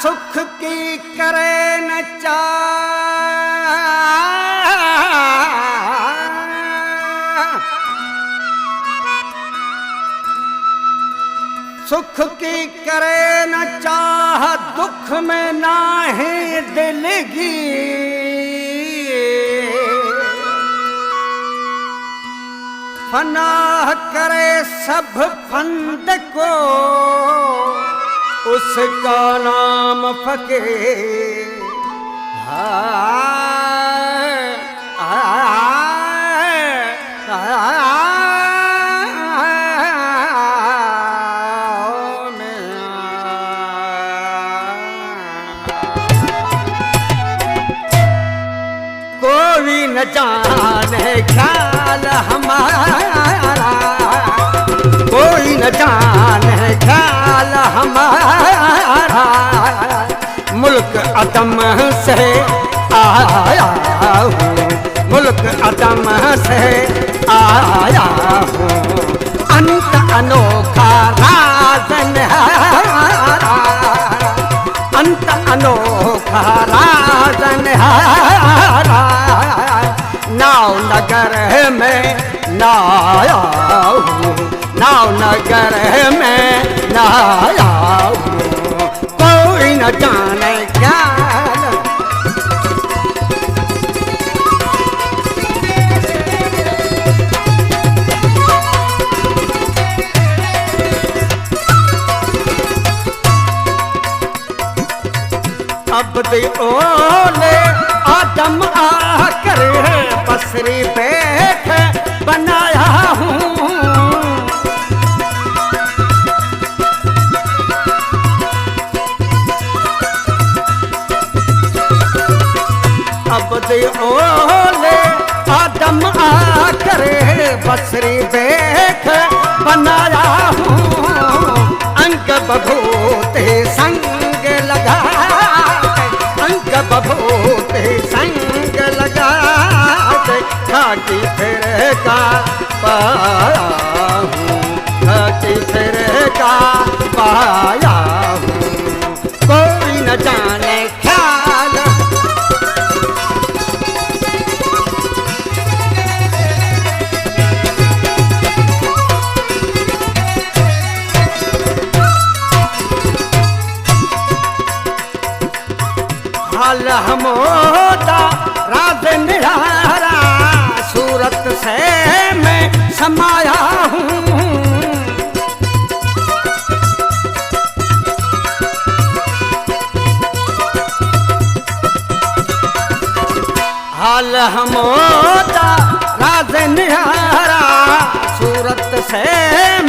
सुख की करे न चाह, सुख की करे न चाह, दुख में नाहे दिलगी। फनाह करे सब फंद को, उसका नाम फकीर। कोई न जाने ख्याल हमारा, कोई न जाने ख्याल हमारा, मुल्क अदम से आया हूँ, मुल्क अदम से आया हूँ। अंत अनोखा राज निहारा, अंत अनोखा राज निहारा। नाव नगर में नाया हूँ, नाव नगर में नाया हूँ। कोई न जाने क्या अब दे ओले आदम आकर बसरी बैठ बनाया हूँ। अब दे ओले आदम आकर बसरी बैठ बनाया हूँ। अंक बभूते संग लगा, अंक बभूते संग लगा, खाकी फिर का पाया हूँ, खाकी फिर का पाया हूँ। कोई न जाने ख्याल हाल हमोदा राज निहारा, सूरत से मैं समाया हूँ। हाल हमोदा राज निहारा, सूरत से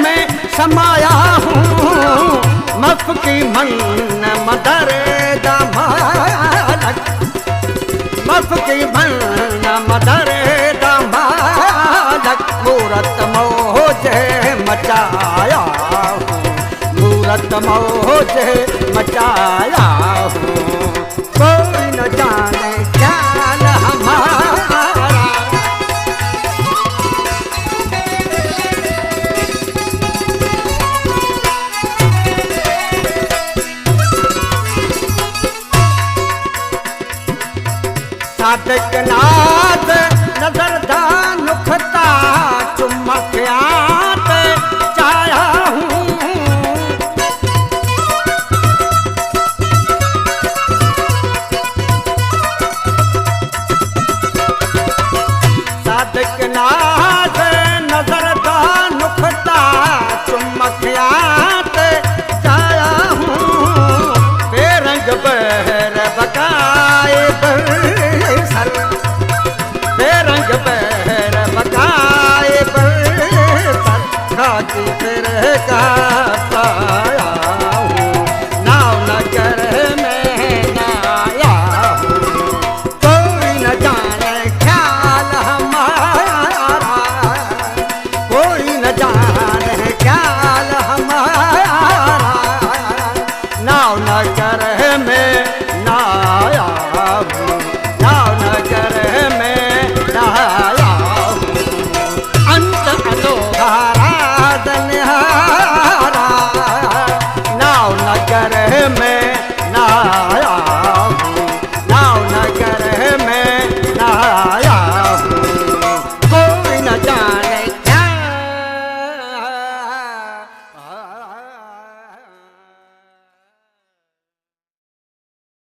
मैं समाया हूँ। मफ की मन मदर दमालक, मफ की मन मदर दमालक। मूरत मौजे मचाया हूँ, मूरत मौजे मचाया हूँ। कोई न जाने ख्याल हमारा, सादक नाद नजर दान नुखता, चुमकियात चाया हूँ। सादक नाद नजर दान नुखता, चुमकियात चाया हूँ। बेरंग बहर बकाए बेरंग बहर बकाए पर, खाकी फिर का